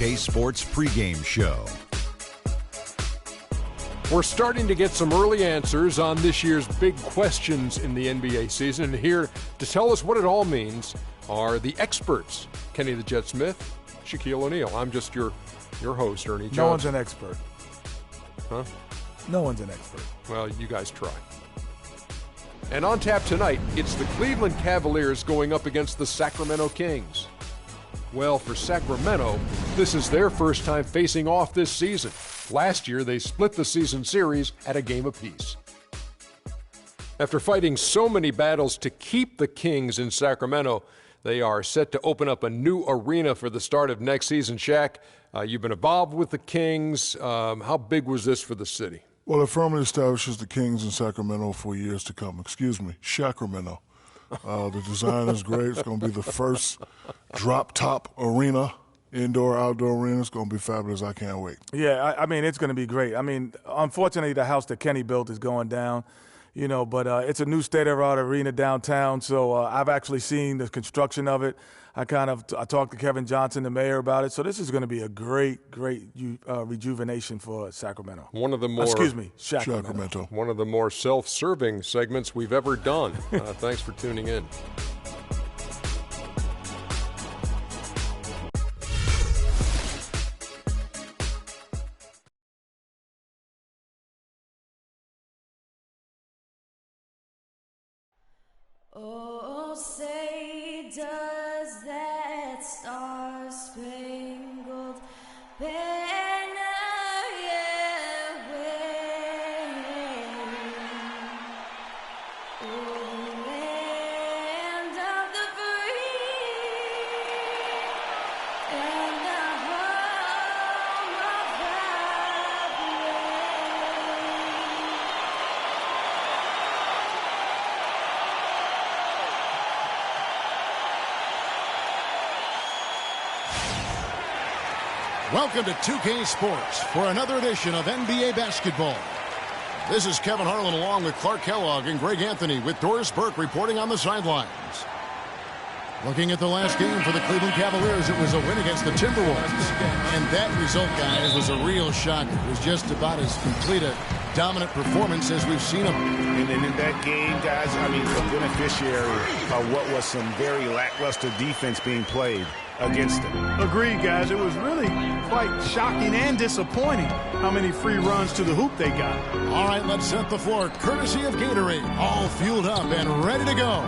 Sports pregame show. We're starting to get some early answers on this year's big questions in the NBA season. And here to tell us what it all means are the experts. Kenny the Jet Smith, Shaquille O'Neal. I'm just your host, Ernie Johnson. No one's an expert. Huh? No one's an expert. Well, you guys try. And on tap tonight, it's the Cleveland Cavaliers going up against the Sacramento Kings. Well, for Sacramento, this is their first time facing off this season. Last year, they split the season series at a game apiece. After fighting so many battles to keep the Kings in Sacramento, they are set to open up a new arena for the start of next season. Shaq, you've been involved with the Kings. How big was this for the city? Well, it firmly establishes the Kings in Sacramento for years to come. Sacramento. The design is great. It's going to be the first drop-top arena, indoor-outdoor arena. It's going to be fabulous. I can't wait. Yeah, I mean, it's going to be great. I mean, unfortunately, the house that Kenny built is going down, but it's a new state-of-the-art arena downtown, so I've actually seen the construction of it. I talked to Kevin Johnson, the mayor, about it. So this is going to be a great rejuvenation for Sacramento. Sacramento. One of the more self-serving segments we've ever done. Thanks for tuning in. Oh, say does that star-spangled banner yet wave o'er the land of the free and the home of the Welcome to 2K Sports for another edition of NBA basketball. This is Kevin Harlan along with Clark Kellogg and Greg Anthony with Doris Burke reporting on the sidelines. Looking at the last game for the Cleveland Cavaliers, it was a win against the Timberwolves. And that result, guys, was a real shocker. It was just about as complete a dominant performance as we've seen them. And in that game, guys, I mean, the beneficiary of what was some very lackluster defense being played against them. Agreed, guys. It was really quite shocking and disappointing how many free runs to the hoop they got. All right, let's set the floor courtesy of Gatorade. All fueled up and ready to go.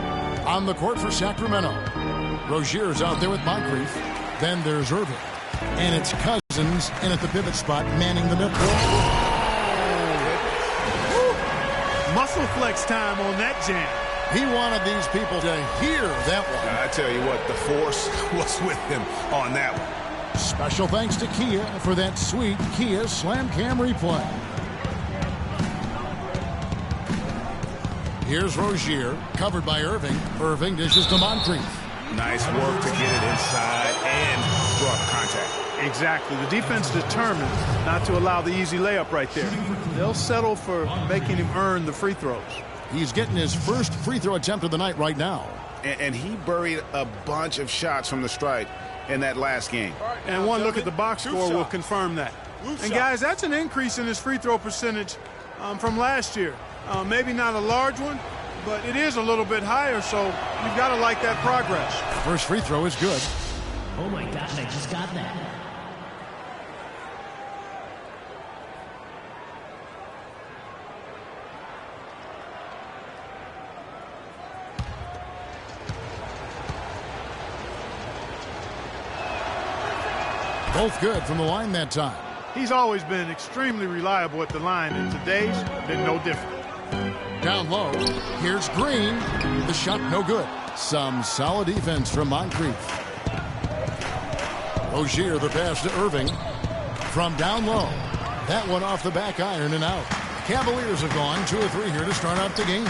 On the court for Sacramento, Rozier's out there with Moncrief. Then there's Irving. And it's Cousins in at the pivot spot, manning the midcourt. Muscle flex time on that jam. He wanted these people to hear that one. I tell you what, the force was with him on that one. Special thanks to Kia for that sweet Kia Slam Cam replay. Here's Rozier, covered by Irving. Irving dishes to Moncrief. Nice work to get it inside and draw contact. Exactly. The defense determined not to allow the easy layup right there. They'll settle for making him earn the free throws. He's getting his first free throw attempt of the night right now. And he buried a bunch of shots from the stripe in that last game. And one look at the box score will confirm that. And guys, that's an increase in his free throw percentage from last year. Maybe not a large one, but it is a little bit higher, so you've got to like that progress. First free throw is good. Oh my gosh, I just got that. Both good from the line that time. He's always been extremely reliable at the line, and today's been no different. Down low, here's Green. The shot no good. Some solid defense from Moncrief. Rozier the pass to Irving. From down low. That one off the back iron and out. Cavaliers have gone 2 or 3 here to start out the game.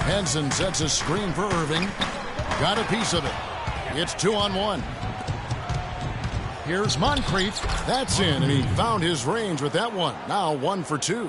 Henson sets a screen for Irving. Got a piece of it. It's 2-on-1. Here's Moncrief. That's in, and he found his range with that one. Now 1 for 2.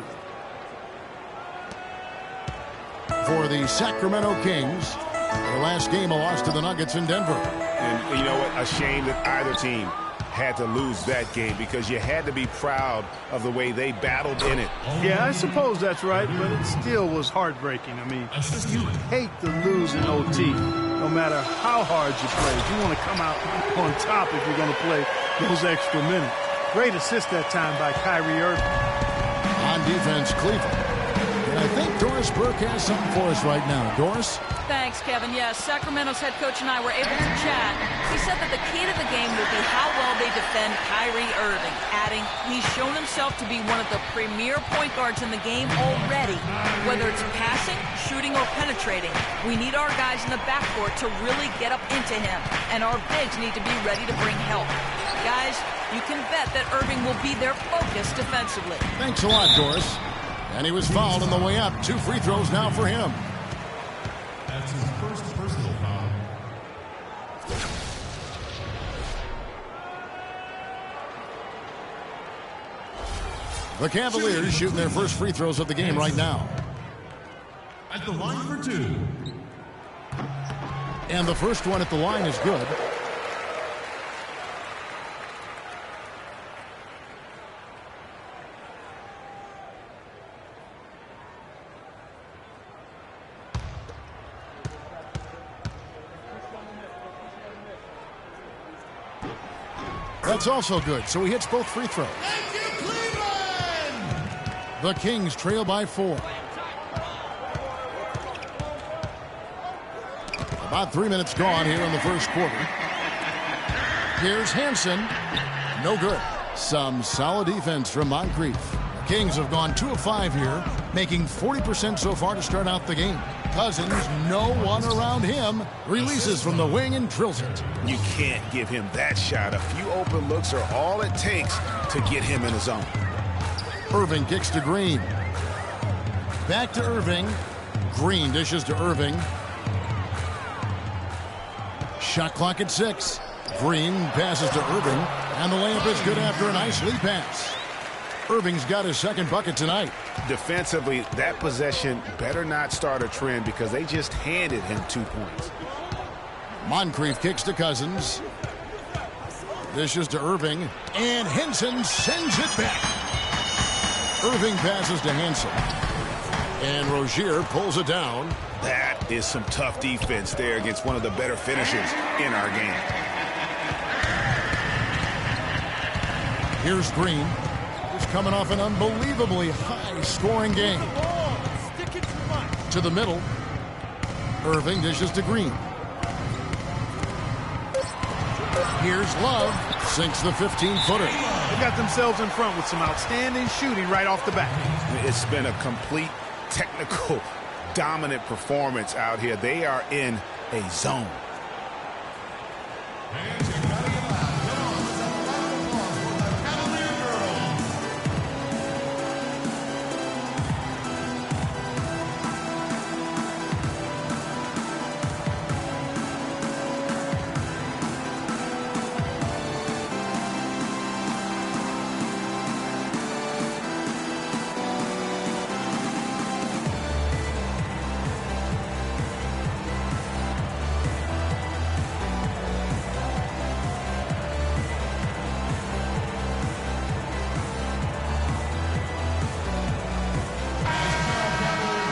For the Sacramento Kings, their last game a loss to the Nuggets in Denver. And you know what? A shame that either team had to lose that game because you had to be proud of the way they battled in it. Yeah, I suppose that's right, but it still was heartbreaking. I mean, you hate to lose in OT, no matter how hard you play. You want to come out on top if you're going to play those extra minutes. Great assist that time by Kyrie Irving. On defense, Cleveland. And I think Doris Burke has something for us right now. Doris? Thanks, Kevin. Yes, Sacramento's head coach and I were able to chat. He said that the key to the game will be how well they defend Kyrie Irving, adding, he's shown himself to be one of the premier point guards in the game already. Whether it's passing, shooting, or penetrating, we need our guys in the backcourt to really get up into him, and our bigs need to be ready to bring help. Guys, you can bet that Irving will be their focus defensively. Thanks a lot, Doris. And he was fouled on the way up. 2 free throws now for him. That's his first personal foul. The Cavaliers shooting their first free throws of the game right now. At the line for 2. And the first one at the line is good. That's also good, so he hits both free throws. Thank you, Cleveland! The Kings trail by 4. About 3 minutes gone here in the first quarter. Here's Hansen. No good. Some solid defense from Moncrief. The Kings have gone 2 of 5 here, making 40% so far to start out the game. Cousins, no one around him, releases from the wing and drills it. You can't give him that shot. A few open looks are all it takes to get him in the zone. Irving kicks to Green. Back to Irving. Green dishes to Irving. Shot clock at 6. Green passes to Irving, and the layup is good after a nice lead pass. Irving's got his second bucket tonight. Defensively, that possession better not start a trend because they just handed him 2 points. Moncrief kicks to Cousins. Dishes to Irving, and Henson sends it back. Irving passes to Hansen, and Rozier pulls it down. That is some tough defense there against one of the better finishers in our game. Here's Green. He's coming off an unbelievably high-scoring game. To the middle. Irving dishes to Green. Here's Love. Sinks the 15-footer. They got themselves in front with some outstanding shooting right off the bat. It's been a complete technical dominant performance out here. They are in a zone.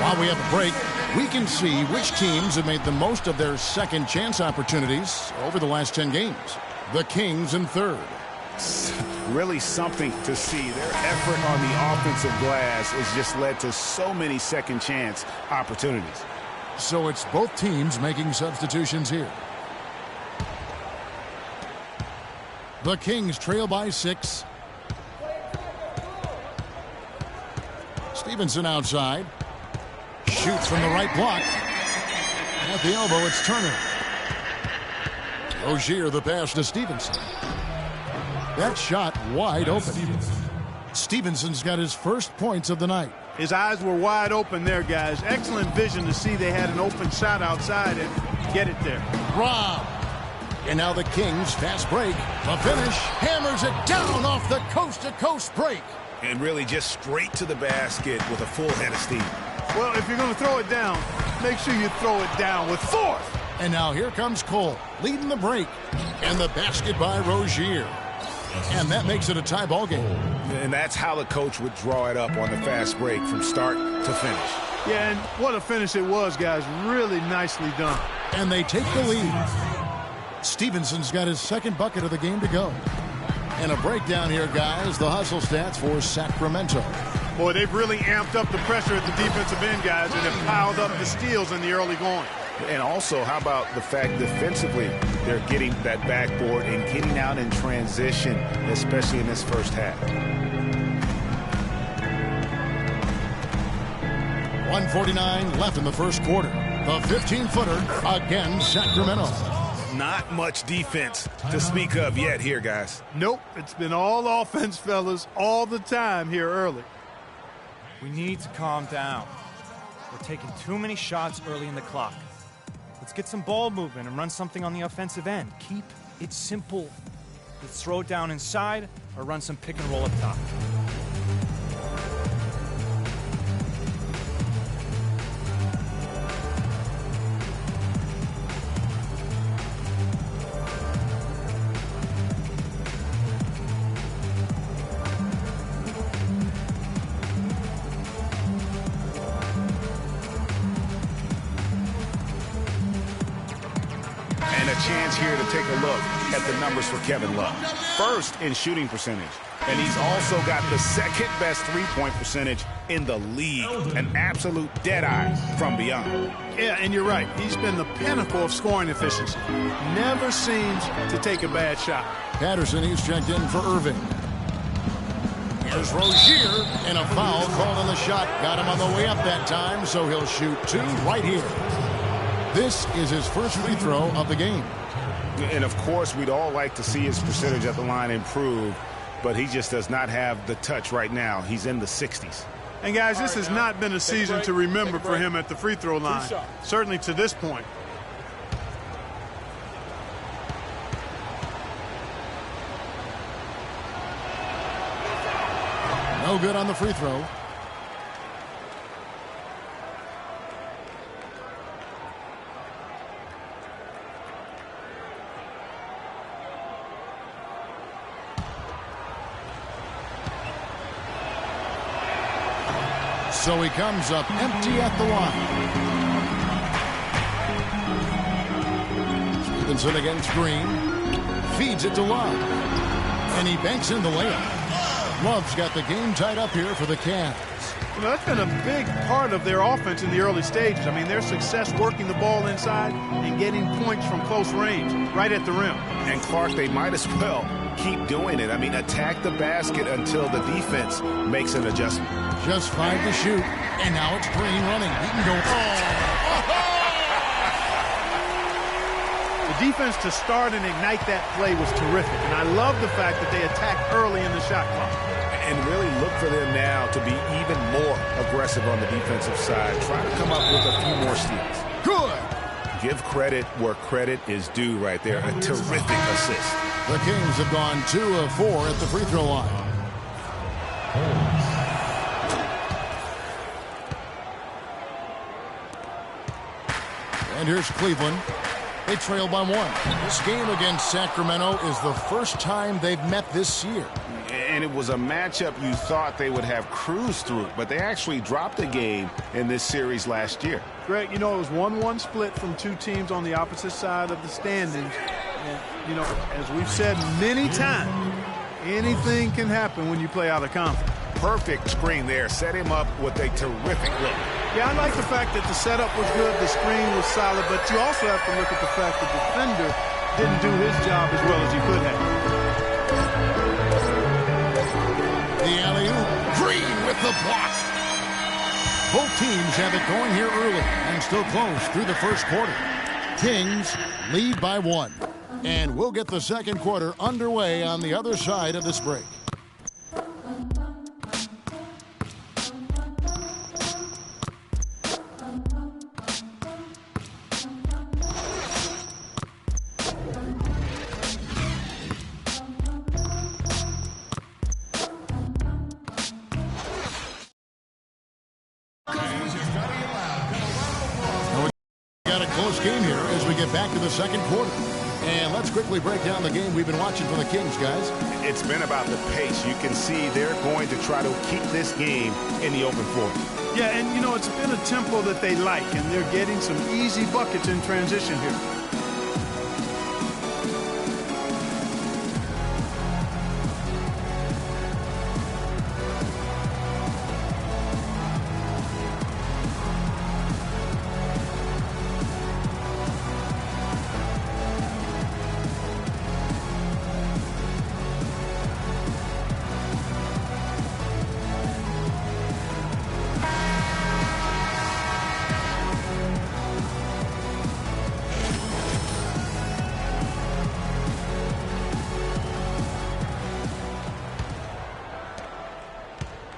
While we have a break, we can see which teams have made the most of their second chance opportunities over the last 10 games. The Kings in third. Really something to see. Their effort on the offensive glass has just led to so many second chance opportunities. So it's both teams making substitutions here. The Kings trail by 6. Stevenson outside. Shoots from the right block. At the elbow, it's Turner. Rozier the pass to Stevenson. That shot wide open. Stevenson's got his first points of the night. His eyes were wide open there, guys. Excellent vision to see they had an open shot outside and get it there. Rob. And now the Kings fast break. The finish. Hammers it down off the coast-to-coast break. And really just straight to the basket with a full head of steam. Well, if you're going to throw it down, make sure you throw it down with force. And now here comes Cole, leading the break. And the basket by Rozier. And that makes it a tie ball game. And that's how the coach would draw it up on the fast break from start to finish. Yeah, and what a finish it was, guys. Really nicely done. And they take the lead. Stevenson's got his second bucket of the game to go. And a breakdown here, guys. The hustle stats for Sacramento. Boy, they've really amped up the pressure at the defensive end, guys, and have piled up the steals in the early going. And also, how about the fact defensively, they're getting that backboard and getting out in transition, especially in this first half. 1:49 left in the first quarter. The 15-footer against Sacramento. Not much defense to speak of yet here, guys. Nope, it's been all offense, fellas, all the time here early. We need to calm down. We're taking too many shots early in the clock. Let's get some ball movement and run something on the offensive end. Keep it simple. Let's throw it down inside or run some pick and roll up top. Chance here to take a look at the numbers for Kevin Love. First in shooting percentage, and he's also got the second best three-point percentage in the league. An absolute deadeye from beyond. Yeah, and you're right. He's been the pinnacle of scoring efficiency. Never seems to take a bad shot. Patterson, he's checked in for Irving. Here's Rozier, and a foul called on the shot. Got him on the way up that time, so he'll shoot two right here. This is his first free throw of the game. And, of course, we'd all like to see his percentage at the line improve, but he just does not have the touch right now. He's in the 60s. And, guys, this has not been a season to remember for him at the free throw line, certainly to this point. No good on the free throw. So he comes up empty at the line. Stevenson against Green. Feeds it to Love. And he banks in the layup. Love's got the game tied up here for the Cavs. You know, that's been a big part of their offense in the early stages. I mean, their success working the ball inside and getting points from close range, right at the rim. And, Clark, they might as well keep doing it. I mean, attack the basket until the defense makes an adjustment. Just 5 to shoot, and now it's Green running. He can go. The defense to start and ignite that play was terrific, and I love the fact that they attacked early in the shot clock. And really look for them now to be even more aggressive on the defensive side. Try to come up with a few more steals. Good. Give credit where credit is due right there. A terrific assist. The Kings have gone 2 of 4 at the free throw line. And here's Cleveland. They trail by 1. This game against Sacramento is the first time they've met this year. And it was a matchup you thought they would have cruised through, but they actually dropped a game in this series last year. Greg, you know, it was 1-1 split from two teams on the opposite side of the standings. And, you know, as we've said many times, anything can happen when you play out of conference. Perfect screen there. Set him up with a terrific look. Yeah, I like the fact that the setup was good, the screen was solid, but you also have to look at the fact the defender didn't do his job as well as he could have. The alley-oop. Green with the block. Both teams have it going here early and still close through the first quarter. Kings lead by 1. And we'll get the second quarter underway on the other side of this break. Got a close game here as we get back to the second quarter. And let's quickly break down the game we've been watching from the Kings, guys. It's been about the pace. You can see they're going to try to keep this game in the open floor. Yeah, and, you know, it's been a tempo that they like, and they're getting some easy buckets in transition here.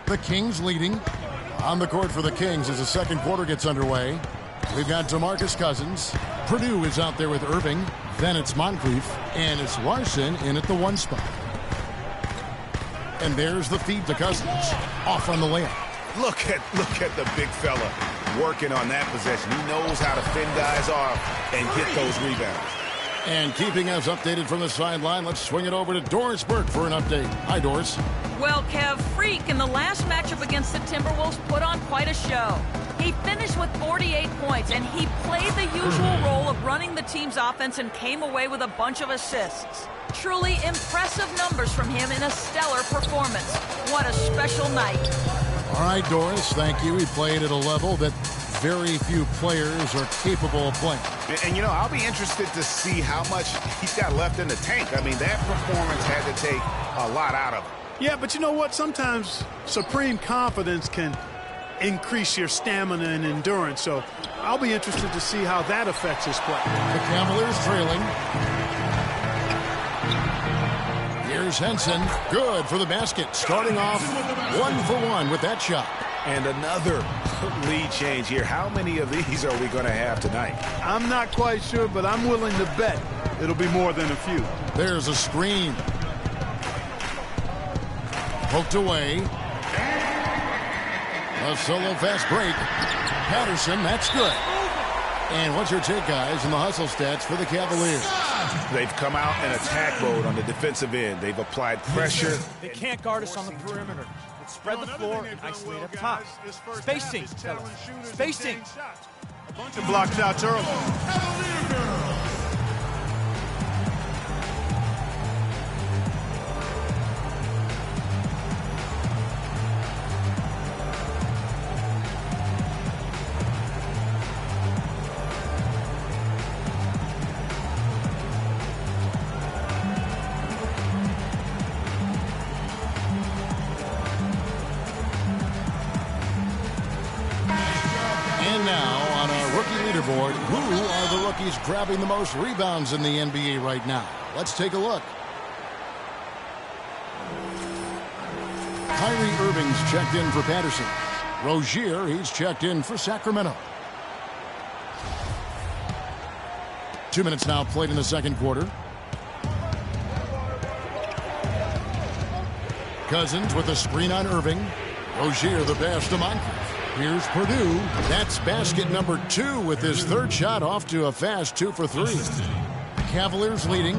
The Kings leading. On the court for the Kings as the second quarter gets underway. We've got DeMarcus Cousins. Purdue is out there with Irving. Then it's Moncrief. And it's Larson in at the 1 spot. And there's the feed to Cousins. Off on the layup. Look at the big fella working on that possession. He knows how to fend guys off and get those rebounds. And keeping us updated from the sideline, let's swing it over to Doris Burke for an update. Hi, Doris. Well, Kev, Freak in the last matchup against the Timberwolves put on quite a show. He finished with 48 points, and he played the usual role of running the team's offense and came away with a bunch of assists. Truly impressive numbers from him in a stellar performance. What a special night. All right, Doris, thank you. He played at a level that very few players are capable of playing. And, you know, I'll be interested to see how much he's got left in the tank. I mean, that performance had to take a lot out of him. Yeah, but you know what? Sometimes supreme confidence can increase your stamina and endurance. So I'll be interested to see how that affects his play. The Cavaliers trailing. Here's Henson. Good for the basket. Starting off 1-for-1 with that shot. And another lead change here. How many of these are we going to have tonight? I'm not quite sure, but I'm willing to bet it'll be more than a few. There's a screen. Poked away. A solo fast break. Patterson, that's good. And what's your take, guys, in the hustle stats for the Cavaliers? They've come out in attack mode on the defensive end. They've applied pressure. They can't guard us on the perimeter. Let's spread the floor and isolate up top. Spacing, fellas. Spacing. A bunch of block shots early. Who are the rookies grabbing the most rebounds in the NBA right now? Let's take a look. Kyrie Irving's checked in for Patterson. Rozier, he's checked in for Sacramento. 2 minutes now played in the second quarter. Cousins with a screen on Irving. Rozier the pass to Moncrief. Here's Purdue. That's basket number 2 with his third shot off to a fast 2 for 3. Cavaliers leading.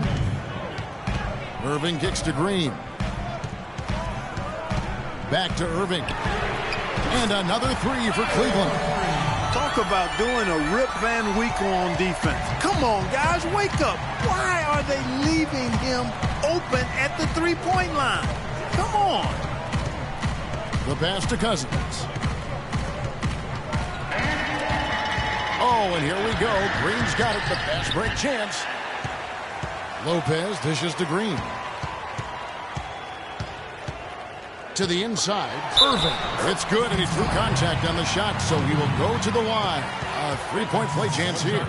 Irving kicks to Green. Back to Irving. And another 3 for Cleveland. Talk about doing a Rip Van Winkle on defense. Come on, guys, wake up. Why are they leaving him open at the three-point line? Come on. The pass to Cousins. Oh, and here we go. Green's got it, the fast break chance. Lopez dishes to Green. To the inside, Irving. It's good, and he threw contact on the shot, so he will go to the line. A three-point play chance here.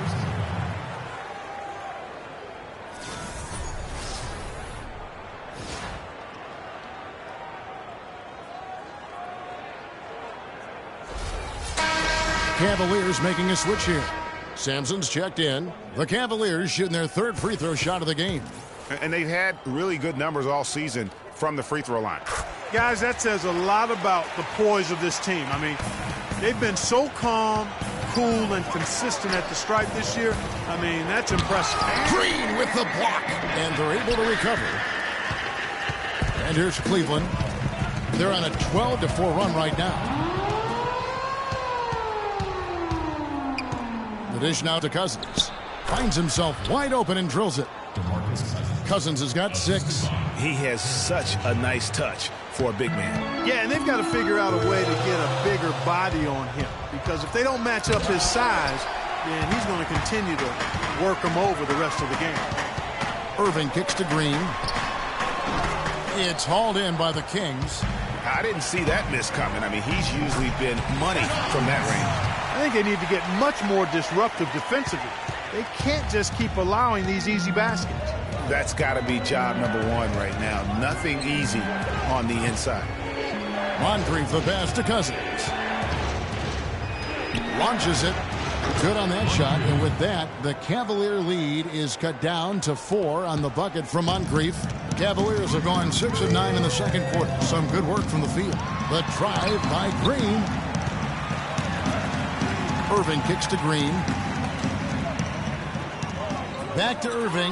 Cavaliers making a switch here. Sampson's checked in. The Cavaliers shooting their third free throw shot of the game. And they've had really good numbers all season from the free throw line. Guys, that says a lot about the poise of this team. I mean, they've been so calm, cool and consistent at the stripe this year, I mean, that's impressive. Green with the block, and they're able to recover. And here's Cleveland. They're on a 12-4 run right now. The dish now to Cousins. Finds himself wide open and drills it. Cousins has got 6. He has such a nice touch for a big man. Yeah, and they've got to figure out a way to get a bigger body on him, because if they don't match up his size, then he's going to continue to work him over the rest of the game. Irving kicks to Green. It's hauled in by the Kings. I didn't see that miss coming. I mean, he's usually been money from that range. I think they need to get much more disruptive defensively. They can't just keep allowing these easy baskets. That's got to be job number 1 right now. Nothing easy on the inside. Moncrief the pass to Cousins. Launches it. Good on that shot. And with that, the Cavalier lead is cut down to 4 on the bucket from Moncrief. Cavaliers have gone 6 of 9 in the second quarter. Some good work from the field. The drive by Green. Irving kicks to Green. Back to Irving.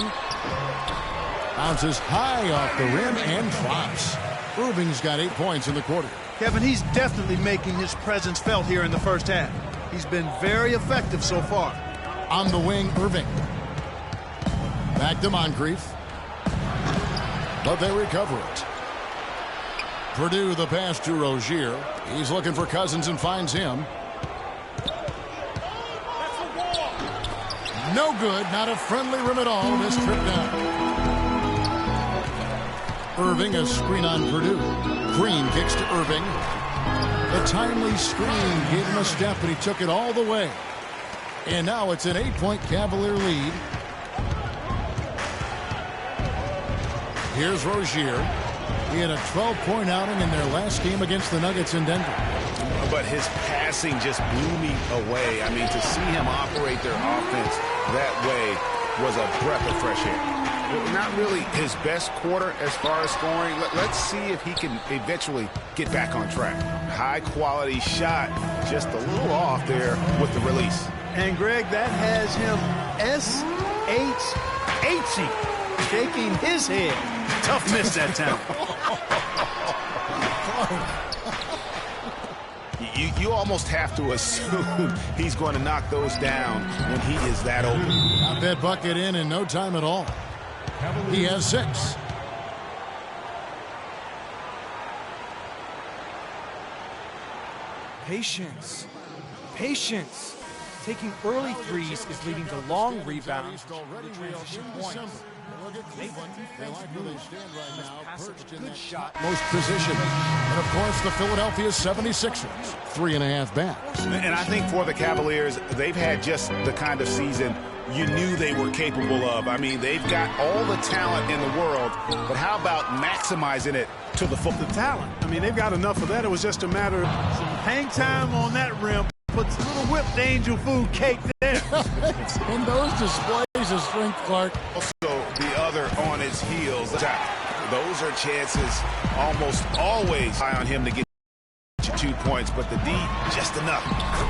Bounces high off the rim and drops. Irving's got 8 points in the quarter. Kevin, he's definitely making his presence felt here in the first half. He's been very effective so far. On the wing, Irving. Back to Moncrief. But they recover it. Purdue the pass to Rozier. He's looking for Cousins and finds him. No good. Not a friendly rim at all this trip down. Irving a screen on Purdue. Green kicks to Irving. The timely screen gave him a step, but he took it all the way. And now it's an 8-point Cavalier lead. Here's Rozier. He had a 12-point outing in their last game against the Nuggets in Denver. But his passing just blew me away. I mean, to see him operate their offense that way was a breath of fresh air. Not really his best quarter as far as scoring. Let's see if he can eventually get back on track. High-quality shot, just a little off there with the release. And, Greg, that has him S-H-H-ing, shaking his head. Tough miss that time. You almost have to assume he's going to knock those down when he is that open. Got that bucket in no time at all. He has 6. Patience. Patience. Taking early threes is leading to long rebounds. Transition points. Good shot. Most position. And of course the Philadelphia 76ers. 3.5 back. And I think for the Cavaliers, they've had just the kind of season you knew they were capable of. I mean, they've got all the talent in the world, but how about maximizing it to the full? The talent. I mean, they've got enough of that. It was just a matter of some hang time on that rim. Puts a little whipped angel food cake there. And those displays of strength, Clark. Also, the other on his heels. Those are chances almost always high on him to get 2 points, but the D just enough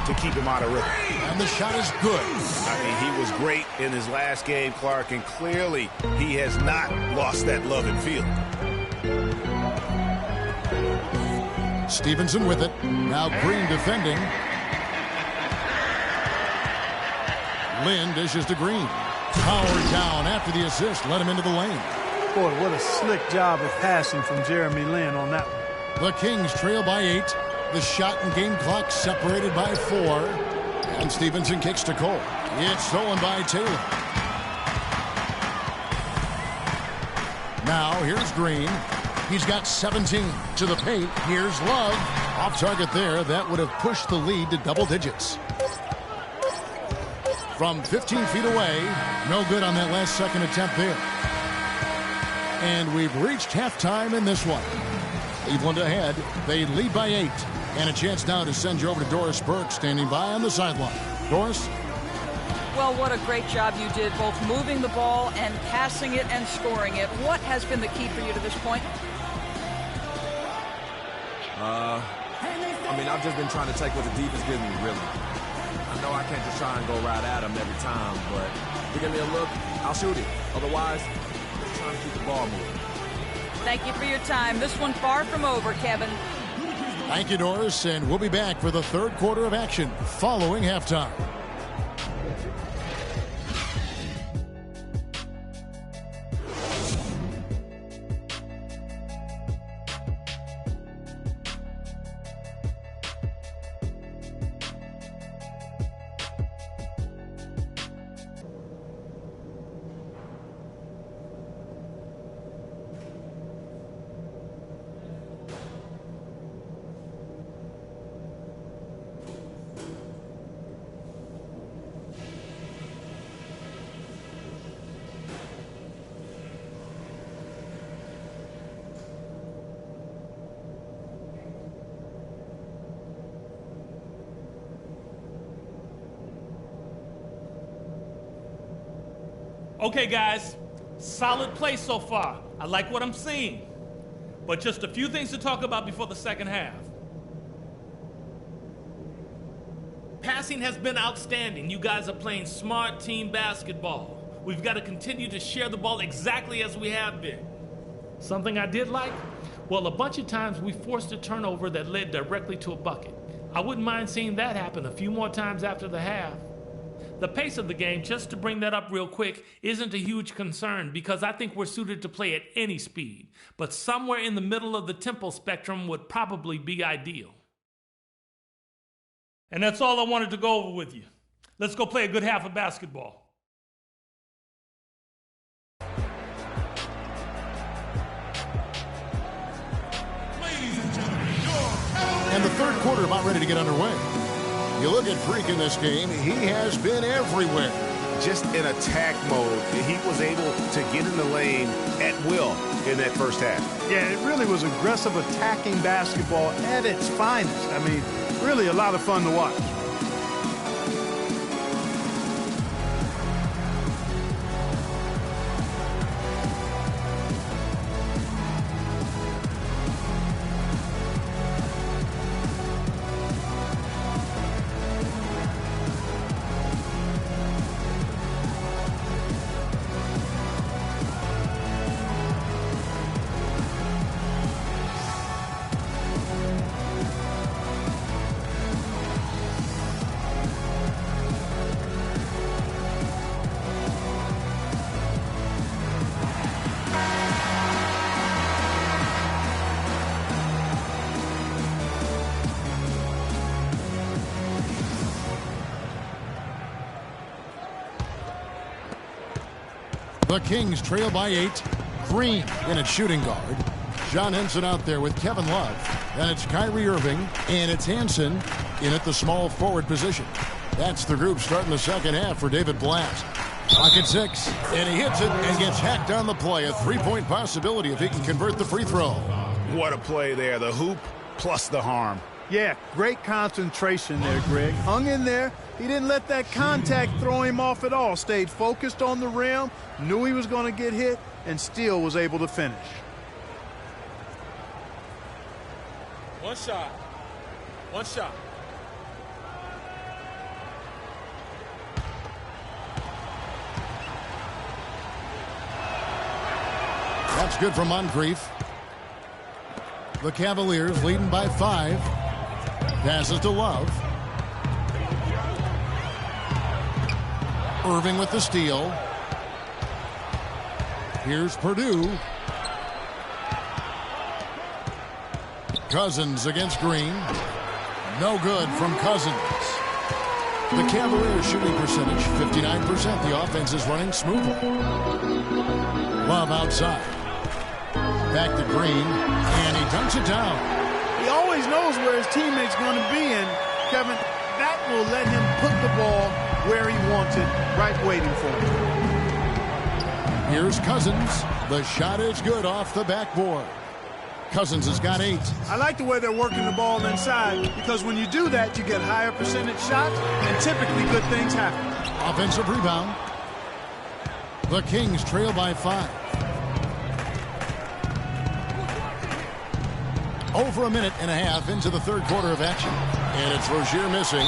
to keep him out of rhythm. And the shot is good. I mean, he was great in his last game, Clark, and clearly he has not lost that love and feel. Stevenson with it. Now Green defending. Lynn dishes to Green. Powered down after the assist. Let him into the lane. Boy, what a slick job of passing from Jeremy Lin on that one. The Kings trail by 8. The shot and game clock separated by 4. And Stevenson kicks to Cole. It's stolen by Taylor. Now here's Green. He's got 17 to the paint. Here's Love. Off target there. That would have pushed the lead to double digits. From 15 feet away. No good on that last second attempt there. And we've reached halftime in this one. Cleveland ahead. They lead by 8. And a chance now to send you over to Doris Burke, standing by on the sideline. Doris? Well, what a great job you did, both moving the ball and passing it and scoring it. What has been the key for you to this point? I mean, I've just been trying to take what the defense gives me, really. know I can't just try and go right at him every time, but if he give me a look, I'll shoot it. Otherwise, just trying to keep the ball moving. Thank you for your time. This one far from over, Kevin. Thank you, Doris, and we'll be back for the third quarter of action following halftime. Okay, guys, solid play so far. I like what I'm seeing. But just a few things to talk about before the second half. Passing has been outstanding. You guys are playing smart team basketball. We've got to continue to share the ball exactly as we have been. Something I did like? Well, a bunch of times we forced a turnover that led directly to a bucket. I wouldn't mind seeing that happen a few more times after the half. The pace of the game, just to bring that up real quick, isn't a huge concern because I think we're suited to play at any speed. But somewhere in the middle of the tempo spectrum would probably be ideal. And that's all I wanted to go over with you. Let's go play a good half of basketball. And the third quarter about ready to get underway. You look at Freak in this game, he has been everywhere. Just in attack mode, he was able to get in the lane at will in that first half. Yeah, it really was aggressive attacking basketball at its finest. I mean, really a lot of fun to watch. The Kings trail by 8. Green in at shooting guard. John Henson out there with Kevin Love. Then it's Kyrie Irving, and it's Hansen in at the small forward position. That's the group starting the second half for David Blatt. Clock at 6, and he hits it and gets hacked on the play. A three-point possibility if he can convert the free throw. What a play there. The hoop plus the harm. Yeah, great concentration there, Greg. Hung in there. He didn't let that contact throw him off at all. Stayed focused on the rim, knew he was going to get hit, and still was able to finish. One shot. One shot. That's good from Moncrief. The Cavaliers leading by 5. Passes to Love. Irving with the steal. Here's Purdue. Cousins against Green. No good from Cousins. The Cavaliers shooting percentage, 59%. The offense is running smoothly. Love outside. Back to Green, and he dunks it down. He always knows where his teammate's going to be, and Kevin, that will let him put the ball where he wants it, right waiting for him. Here's Cousins. The shot is good off the backboard. Cousins has got 8. I like the way they're working the ball inside, because when you do that, you get higher percentage shots, and typically good things happen. Offensive rebound. The Kings trail by 5. Over a minute and a half into the third quarter of action. And it's Rozier missing.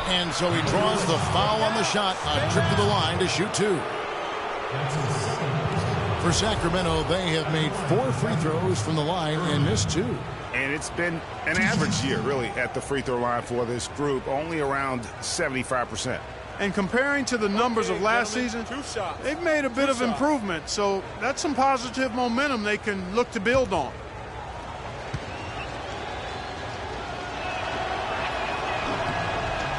And so he draws the foul on the shot. A trip to the line to shoot 2. For Sacramento, they have made 4 free throws from the line and missed 2. And it's been an average year, really, at the free throw line for this group, only around 75%. And comparing to the numbers of last season, they've made a bit of improvement. So that's some positive momentum they can look to build on.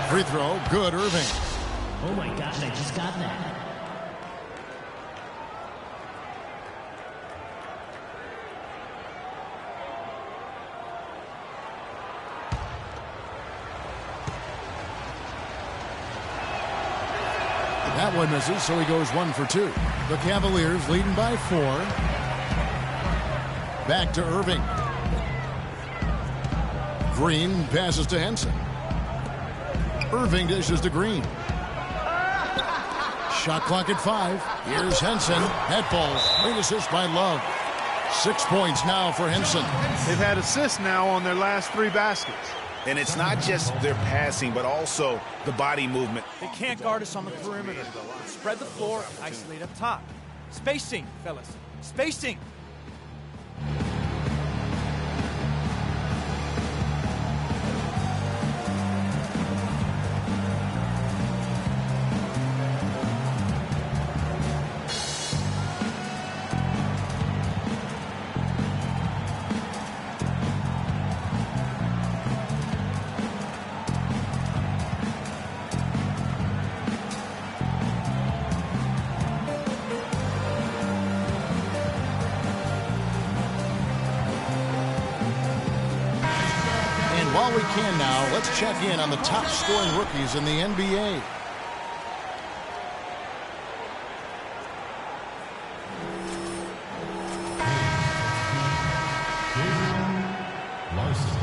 Free throw, good, Irving. Oh my gosh, I just got that. That one misses, so he goes 1 for 2. The Cavaliers leading by 4. Back to Irving. Green passes to Henson. Irving dishes to Green. Shot clock at 5. Here's Henson. Net balls. Great assist by Love. 6 points now for Henson. They've had assists now on their last 3 baskets. And it's not just their passing, but also the body movement. They can't guard us on the perimeter. Spread the floor, isolate up top. Spacing, fellas. Spacing. While we can now, let's check in on the top scoring rookies in the NBA. Larson.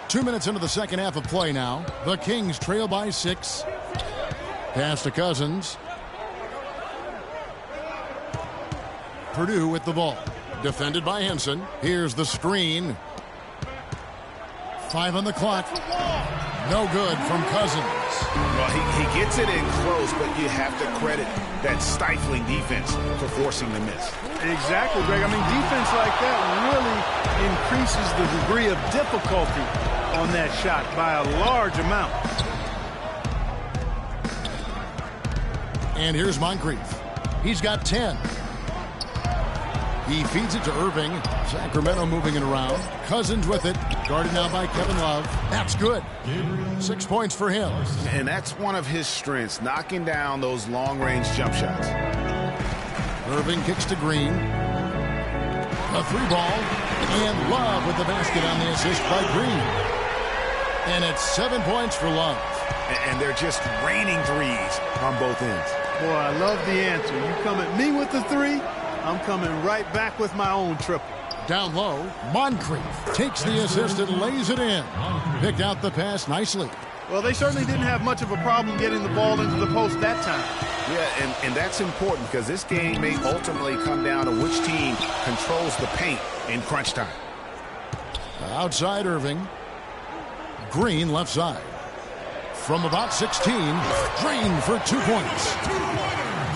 Two minutes into the second half of play now. The Kings trail by 6. Pass to Cousins. Purdue with the ball. Defended by Henson. Here's the screen. 5 on the clock. No good from Cousins. Well, he gets it in close, but you have to credit that stifling defense for forcing the miss. Exactly, Greg. I mean, defense like that really increases the degree of difficulty on that shot by a large amount. And here's Moncrief. He's got 10. He feeds it to Irving. Sacramento moving it around. Cousins with it. Guarded now by Kevin Love. That's good. 6 points for him. And that's one of his strengths, knocking down those long-range jump shots. Irving kicks to Green. A 3-ball. And Love with the basket on the assist by Green. And it's 7 points for Love. And they're just raining threes on both ends. Boy, I love the answer. You come at me with the 3, I'm coming right back with my own triple. Down low, Moncrief takes the assist and lays it in. Picked out the pass nicely. Well, they certainly didn't have much of a problem getting the ball into the post that time. Yeah, and that's important because this game may ultimately come down to which team controls the paint in crunch time. Outside Irving. Green left side. From about 16, Green for 2 points.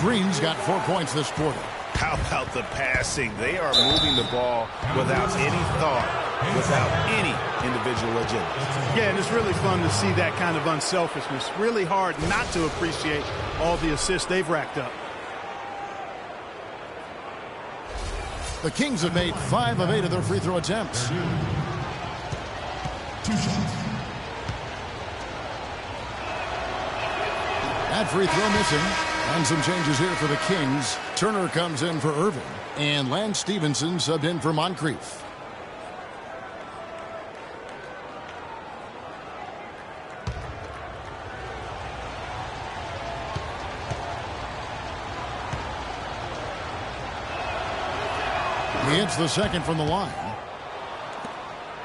Green's got 4 points this quarter. How about the passing? They are moving the ball without any thought, without any individual agenda. Yeah, and it's really fun to see that kind of unselfishness. Really hard not to appreciate all the assists they've racked up. The Kings have made 5 of 8 of their free throw attempts. 2 shots. That free throw missing. And some changes here for the Kings. Turner comes in for Irving. And Lance Stevenson subbed in for Moncrief. He hits the second from the line.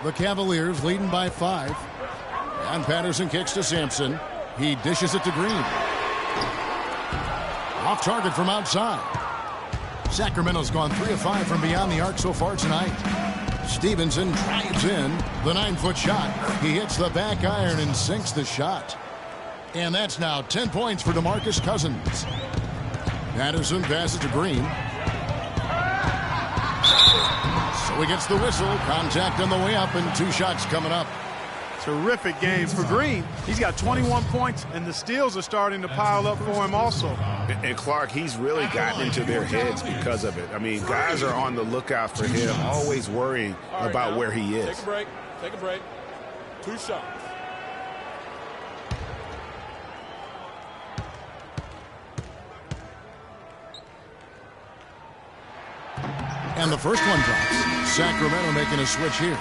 The Cavaliers leading by 5. And Patterson kicks to Sampson. He dishes it to Green. Off target from outside. Sacramento's gone 3 of 5 from beyond the arc so far tonight. Stevenson drives in the 9-foot shot. He hits the back iron and sinks the shot. And that's now 10 points for DeMarcus Cousins. Patterson passes to Green. So he gets the whistle. Contact on the way up and 2 shots coming up. Terrific game for Green. He's got 21 points, and the steals are starting to pile up for him also. And Clark, he's really gotten into their heads because of it. I mean, guys are on the lookout for him, always worrying about where he is. Take a break. Take a break. 2 shots. And the first one drops. Sacramento making a switch here.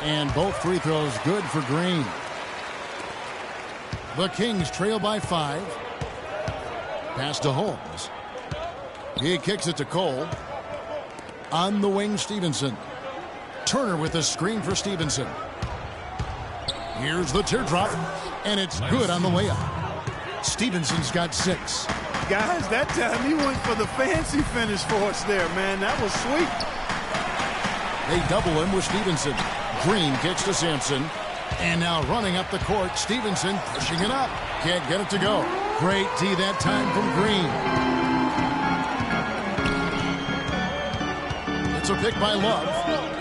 And both free throws good for Green. The Kings trail by 5. Pass to Holmes. He kicks it to Cole. On the wing, Stevenson. Turner with a screen for Stevenson. Here's the teardrop, and it's good on the layup. Stevenson's got 6. Guys, that time he went for the fancy finish for us there, man. That was sweet. They double him with Stevenson. Green kicks to Sampson. And now running up the court, Stevenson pushing it up. Can't get it to go. Great D that time from Green. It's a pick by Love.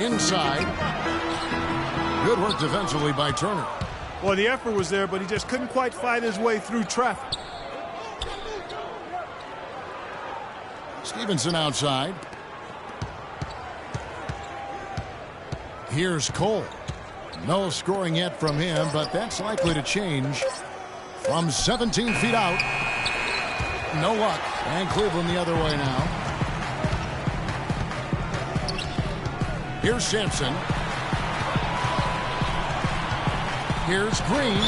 Inside. Good work defensively by Turner. Well, the effort was there, but he just couldn't quite fight his way through traffic. Stevenson outside. Here's Cole. No scoring yet from him, but that's likely to change. From 17 feet out. No luck. And Cleveland the other way now. Here's Sampson. Here's Green.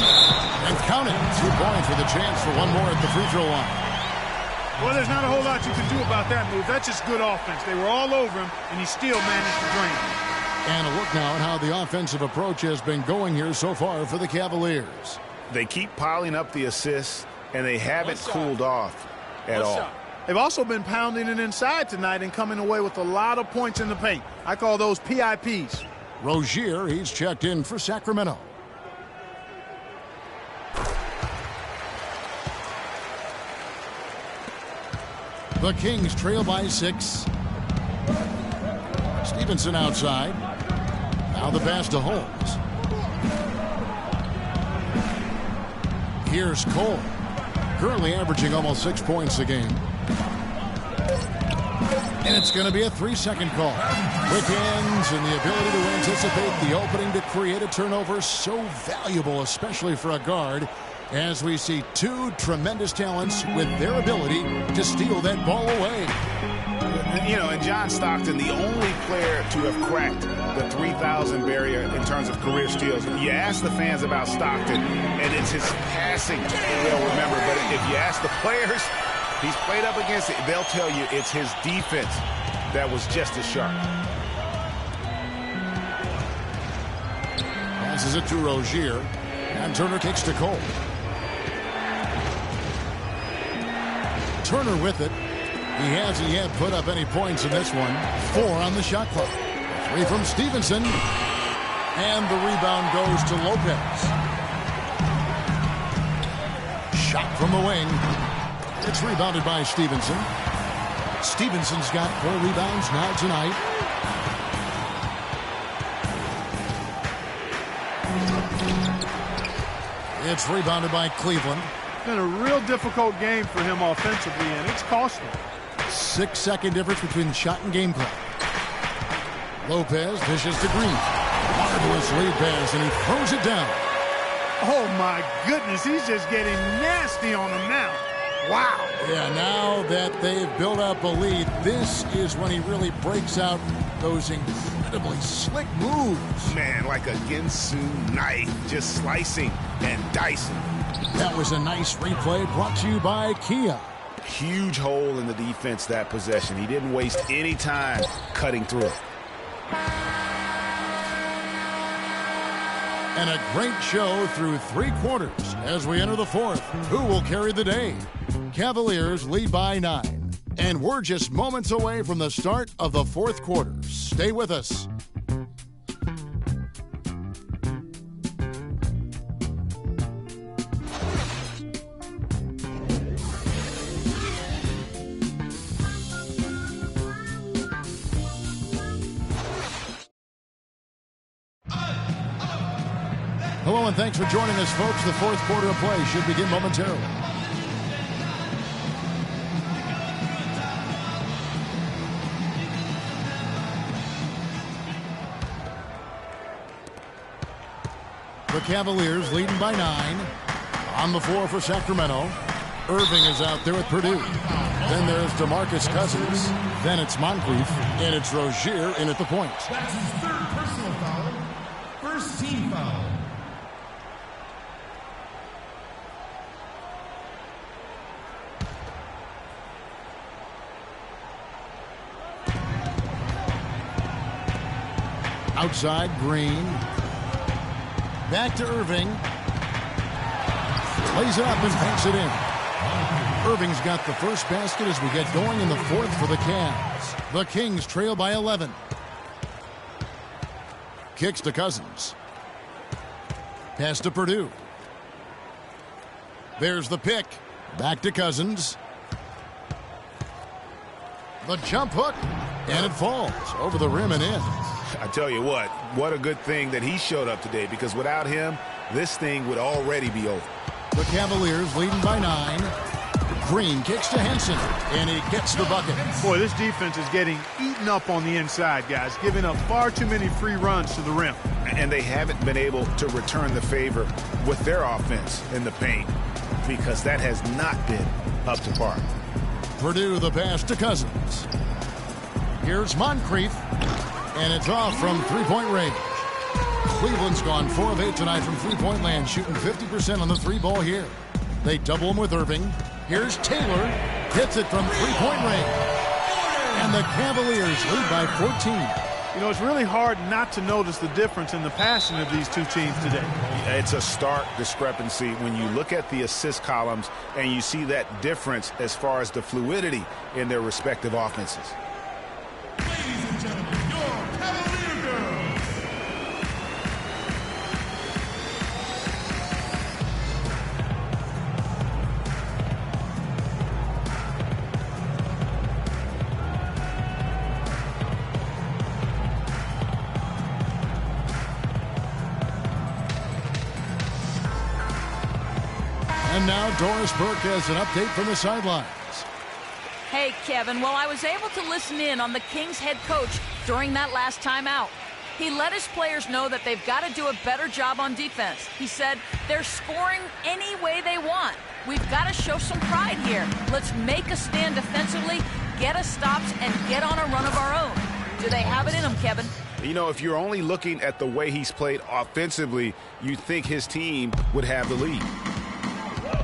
And count it. 2 points with a chance for one more at the free throw line. Well, there's not a whole lot you can do about that move. That's just good offense. They were all over him, and he still managed to drain him. And a look now at how the offensive approach has been going here so far for the Cavaliers. They keep piling up the assists, and they haven't cooled off at all. They've also been pounding it inside tonight and coming away with a lot of points in the paint. I call those PIPs. Rozier, he's checked in for Sacramento. The Kings trail by 6. Stevenson outside. Now the pass to Holmes. Here's Cole. Currently averaging almost 6 points a game. And it's going to be a 3-second call. Quick hands and the ability to anticipate the opening to create a turnover. So valuable, especially for a guard, as we see 2 tremendous talents with their ability to steal that ball away. You know, and John Stockton, the only player to have cracked the 3,000 barrier in terms of career steals. You ask the fans about Stockton, and it's his passing they'll remember. But if you ask the players he's played up against, they'll tell you it's his defense that was just as sharp. Passes it to Rozier, and Turner kicks to Cole. Turner with it. He hasn't yet put up any points in this one. 4 on the shot clock. 3 from Stevenson. And the rebound goes to Lopez. Shot from the wing. It's rebounded by Stevenson. Stevenson's got 4 rebounds now tonight. It's rebounded by Cleveland. Been a real difficult game for him offensively, and it's cost him. 6-second difference between the shot and game clock. Lopez dishes to Green. Marvelous lead pass, and he throws it down. Oh, my goodness. He's just getting nasty on him now. Wow. Yeah, now that they've built up a lead, this is when he really breaks out those incredibly slick moves. Man, like a Ginsu knife, just slicing and dicing. That was a nice replay brought to you by Kia. Huge hole in the defense that possession. He didn't waste any time cutting through it. And a great show through 3 quarters as we enter the 4th. Who will carry the day? Cavaliers lead by 9. And we're just moments away from the start of the 4th quarter. Stay with us. Hello and thanks for joining us, folks. The 4th quarter of play should begin momentarily. The Cavaliers leading by 9. On the floor for Sacramento. Irving is out there at Purdue. Then there's DeMarcus Cousins. Then it's Moncrief. And it's Rozier in at the point. That's his 3rd personal foul. First team foul. Outside, Green. Back to Irving. Lays it up and banks it in. Irving's got the first basket as we get going in the 4th for the Cavs. The Kings trail by 11. Kicks to Cousins. Pass to Purdue. There's the pick. Back to Cousins. The jump hook. And it falls over the rim and in. I tell you what a good thing that he showed up today, because without him, this thing would already be over. The Cavaliers leading by 9. Green kicks to Henson, and he gets the bucket. Boy, this defense is getting eaten up on the inside, guys, giving up far too many free runs to the rim. And they haven't been able to return the favor with their offense in the paint, because that has not been up to par. Purdue the pass to Cousins. Here's Moncrief. And it's off from three-point range. Cleveland's gone 4 of 8 tonight from three-point land, shooting 50% on the 3-ball here. They double him with Irving. Here's Taylor. Hits it from three-point range. And the Cavaliers lead by 14. You know, it's really hard not to notice the difference in the passing of these two teams today. It's a stark discrepancy when you look at the assist columns and you see that difference as far as the fluidity in their respective offenses. Ladies and gentlemen, your Cavalier girls. And now Doris Burke has an update from the sidelines. Hey, Kevin, well, I was able to listen in on the Kings head coach during that last timeout. He let his players know that they've got to do a better job on defense. He said they're scoring any way they want. We've got to show some pride here. Let's make a stand defensively, get us stops, and get on a run of our own. Do they have it in them, Kevin? You know, if you're only looking at the way he's played offensively, you'd think his team would have the lead.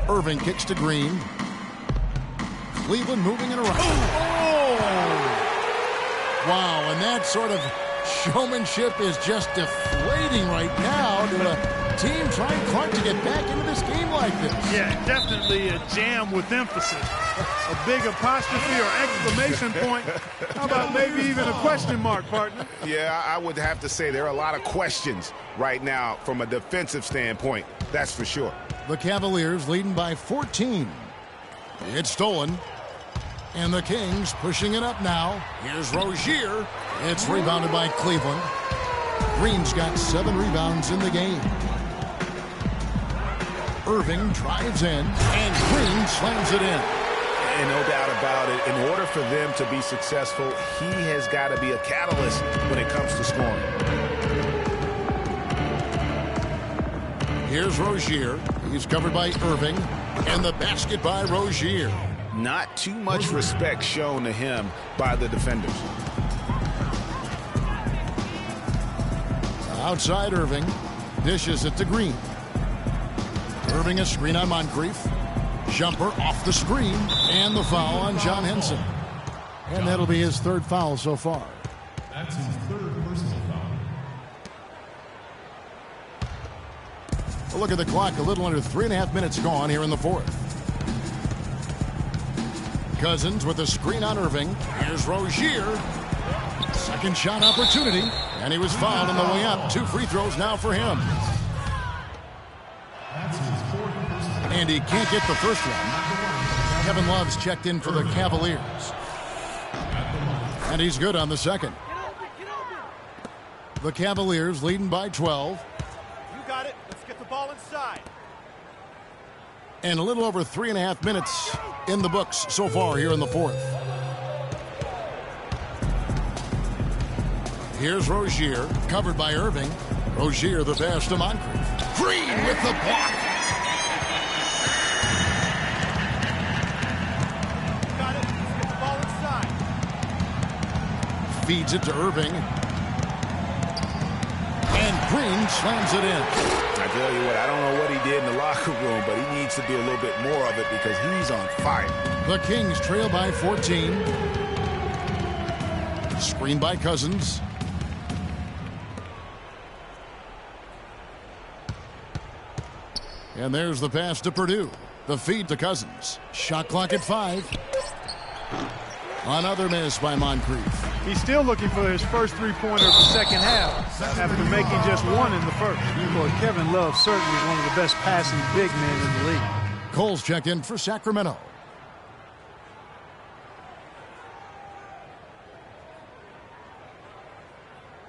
Irving kicks to Green. Cleveland moving it around. Oh! Wow, and that sort of showmanship is just deflating right now to a team trying hard to get back into this game like this. Yeah, definitely a jam with emphasis. A big apostrophe or exclamation point. How about maybe even a question mark, partner? Yeah, I would have to say there are a lot of questions right now from a defensive standpoint. That's for sure. The Cavaliers leading by 14. It's stolen. And the Kings pushing it up now. Here's Rozier. It's rebounded by Cleveland. Green's got 7 rebounds in the game. Irving drives in, and Green slams it in. And no doubt about it, in order for them to be successful, he has got to be a catalyst when it comes to scoring. Here's Rozier. He's covered by Irving. And the basket by Rozier. Not too much respect shown to him by the defenders. Outside Irving. Dishes it to Green. Irving a screen on Moncrief. Jumper off the screen, and the foul on John Henson. And that'll be his third foul so far. That's his third personal foul. A look at the clock, a little under 3.5 minutes gone here in the fourth. Cousins with a screen on Irving. Here's Rozier. Second shot opportunity, and he was fouled on the way up. 2 free throws now for him. That's his fourth personal. And he can't get the first one. Kevin Love's checked in for the Cavaliers. And he's good on the second. The Cavaliers leading by 12. You got it. Let's get the ball inside. And a little over 3.5 minutes in the books so far here in the fourth. Here's Rozier, covered by Irving. Rozier the pass to Moncrief. Green with the block. Got it. Let's get the ball inside. Feeds it to Irving. And Green slams it in. I tell you what, I don't know what he did in the locker room, but he needs to do a little bit more of it because he's on fire. The Kings trail by 14. Screen by Cousins. And there's the pass to Purdue. The feed to Cousins. Shot clock at 5. Another miss by Moncrief. He's still looking for his first three-pointer of the second half after making just one in the first. Boy, Kevin Love certainly is one of the best passing big men in the league. Cole's check in for Sacramento.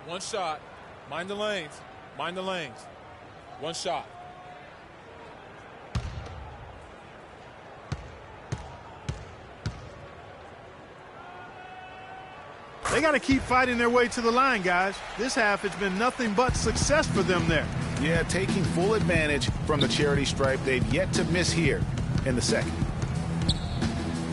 One shot. Mind the lanes. Mind the lanes. One shot. They got to keep fighting their way to the line, guys. This half, it's been nothing but success for them there. Yeah, taking full advantage from the charity stripe. They've yet to miss here in the second.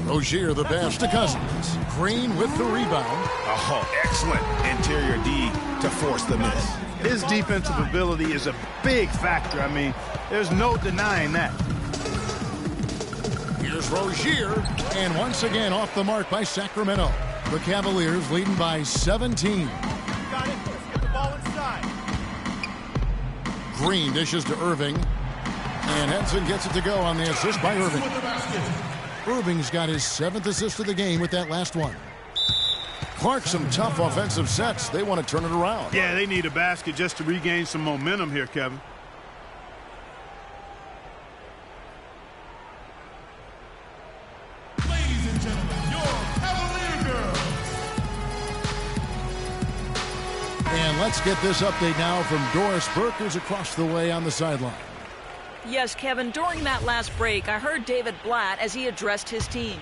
Rozier the pass to Cousins. Green with the rebound. Oh, excellent interior D to force the miss. His defensive ability is a big factor. I mean, there's no denying that. Here's Rozier, and once again off the mark by Sacramento. The Cavaliers leading by 17. Got it. Let's get the ball inside. Green dishes to Irving. And Henson gets it to go on the assist by Irving. Irving's got his 7th assist of the game with that last one. Clark, some tough offensive sets. They want to turn it around. Yeah, they need a basket just to regain some momentum here, Kevin. Ladies and gentlemen, your Cavalier girls. And let's get this update now from Doris Burke, who's across the way on the sideline. Yes, Kevin, during that last break, I heard David Blatt as he addressed his team.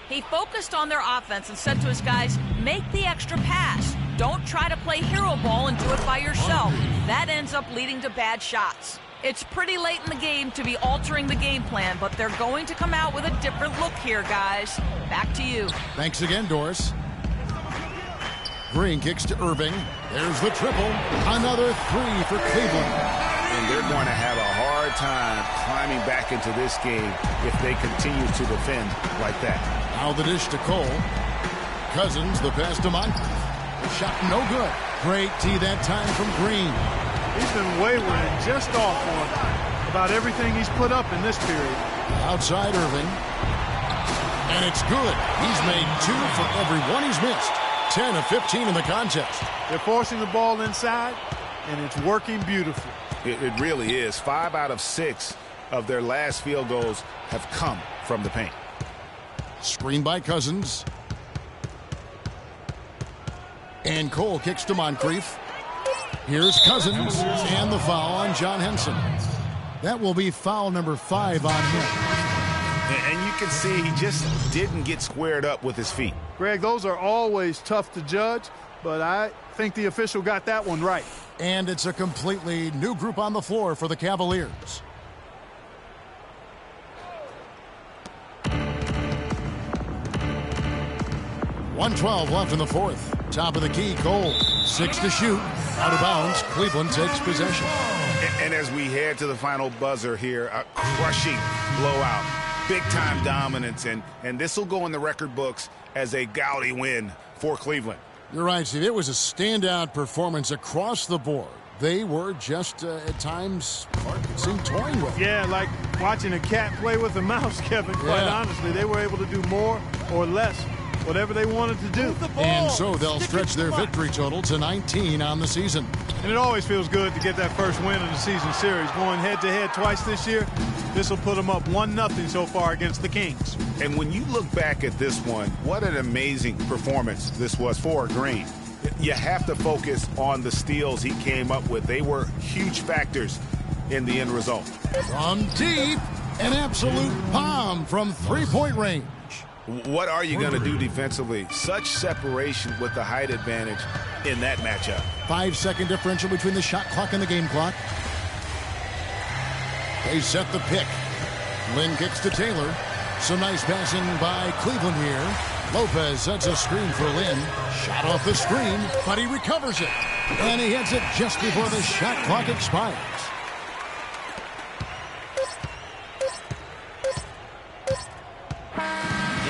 He focused on their offense and said to his guys, make the extra pass. Don't try to play hero ball and do it by yourself. That ends up leading to bad shots. It's pretty late in the game to be altering the game plan, but they're going to come out with a different look here, guys. Back to you. Thanks again, Doris. Green kicks to Irving. There's the triple. Another 3 for Cleveland. And they're going to have a hard time climbing back into this game if they continue to defend like that. Now the dish to Cole. Cousins, the pass to Moncrief. Shot no good. Great tee that time from Green. He's been wayward and just off on about everything he's put up in this period. Outside Irving. And it's good. He's made 2 for every one he's missed. 10 of 15 in the contest. They're forcing the ball inside, and it's working beautifully. It really is. 5 out of 6 of their last field goals have come from the paint. Screen by Cousins. And Cole kicks to Moncrief. Here's Cousins and the foul on John Henson. That will be foul number 5 on him. And you can see he just didn't get squared up with his feet. Greg, those are always tough to judge, but I think the official got that one right. And it's a completely new group on the floor for the Cavaliers. .112 left in the fourth. Top of the key, Cole. 6 to shoot. Out of bounds. Cleveland takes possession. And as we head to the final buzzer here, a crushing blowout, big-time dominance, and this will go in the record books as a gaudy win for Cleveland. You're right, Steve. It was a standout performance across the board. They were just, at times, hard to seem toying with. Yeah, like watching a cat play with a mouse, Kevin, quite honestly. They were able to do more or less, whatever they wanted to do. And so they'll stretch their victory total to 19 on the season. And it always feels good to get that first win in the season series. Going head-to-head twice this year, this will put them up 1-0 so far against the Kings. And when you look back at this one, what an amazing performance this was for Green. You have to focus on the steals he came up with. They were huge factors in the end result. From deep, an absolute bomb from three-point range. What are you going to do defensively? Such separation with the height advantage in that matchup. 5-second differential between the shot clock and the game clock. They set the pick. Lynn kicks to Taylor. Some nice passing by Cleveland here. Lopez sets a screen for Lynn. Shot off the screen, but he recovers it. And he hits it just before the shot clock expires.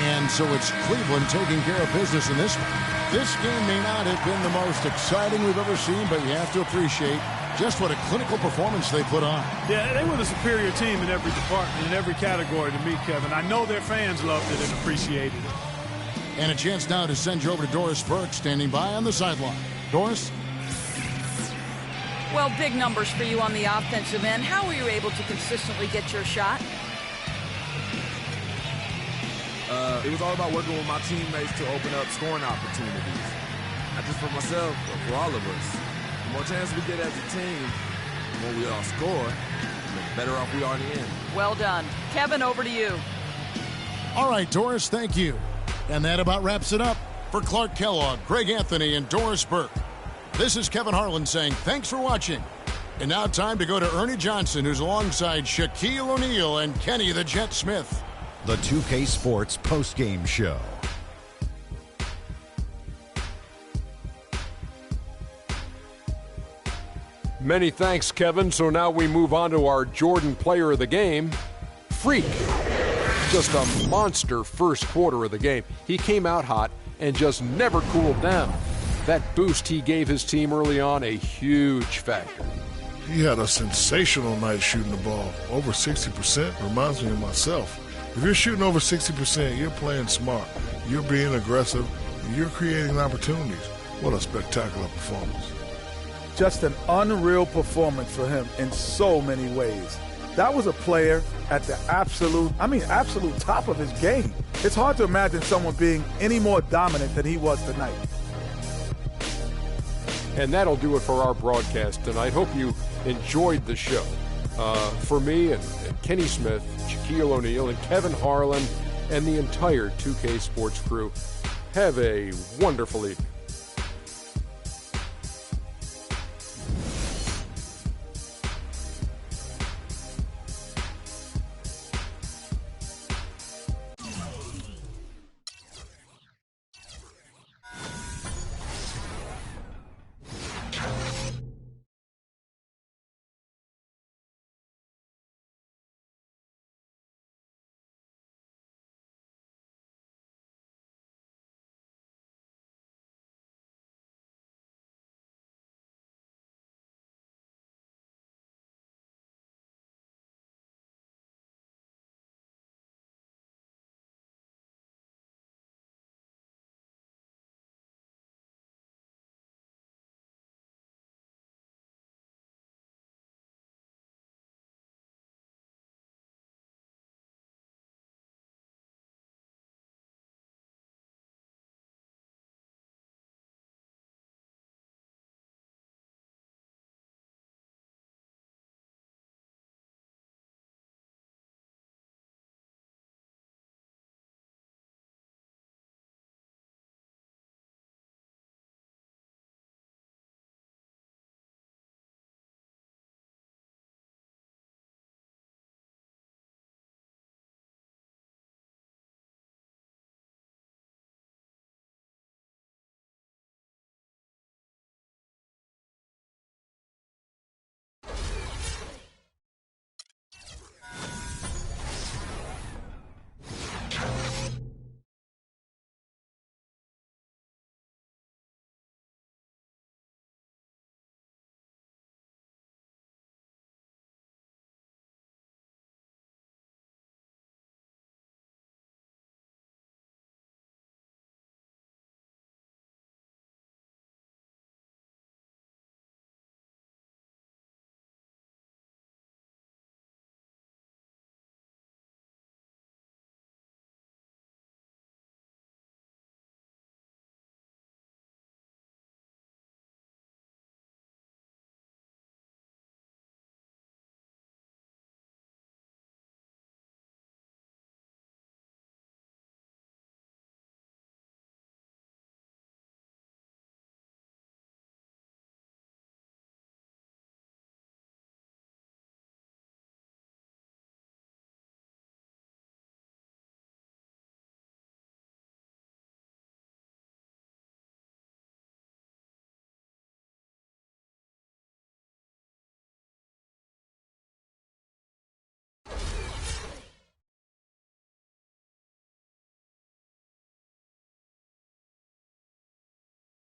And so it's Cleveland taking care of business in this one. This game may not have been the most exciting we've ever seen, but you have to appreciate just what a clinical performance they put on. Yeah, they were the superior team in every department, in every category to me, Kevin. I know their fans loved it and appreciated it. And a chance now to send you over to Doris Burke, standing by on the sideline. Doris? Well, big numbers for you on the offensive end. How were you able to consistently get your shot? It was all about working with my teammates to open up scoring opportunities. Not just for myself, but for all of us. The more chances we get as a team, the more we all score, the better off we are in the end. Well done. Kevin, over to you. All right, Doris, thank you. And that about wraps it up. For Clark Kellogg, Greg Anthony, and Doris Burke, this is Kevin Harlan saying thanks for watching. And now time to go to Ernie Johnson, who's alongside Shaquille O'Neal and Kenny the Jet Smith. The 2K Sports postgame show. Many thanks, Kevin. So now we move on to our Jordan player of the game, Freak. Just a monster first quarter of the game. He came out hot and just never cooled down. That boost he gave his team early on, a huge factor. He had a sensational night shooting the ball. Over 60% reminds me of myself. If you're shooting over 60%, you're playing smart. You're being aggressive. You're creating opportunities. What a spectacular performance. Just an unreal performance for him in so many ways. That was a player at the absolute top of his game. It's hard to imagine someone being any more dominant than he was tonight. And that'll do it for our broadcast tonight. Hope you enjoyed the show. For me and Kenny Smith, Shaquille O'Neal, and Kevin Harlan, and the entire 2K Sports crew, have a wonderful evening.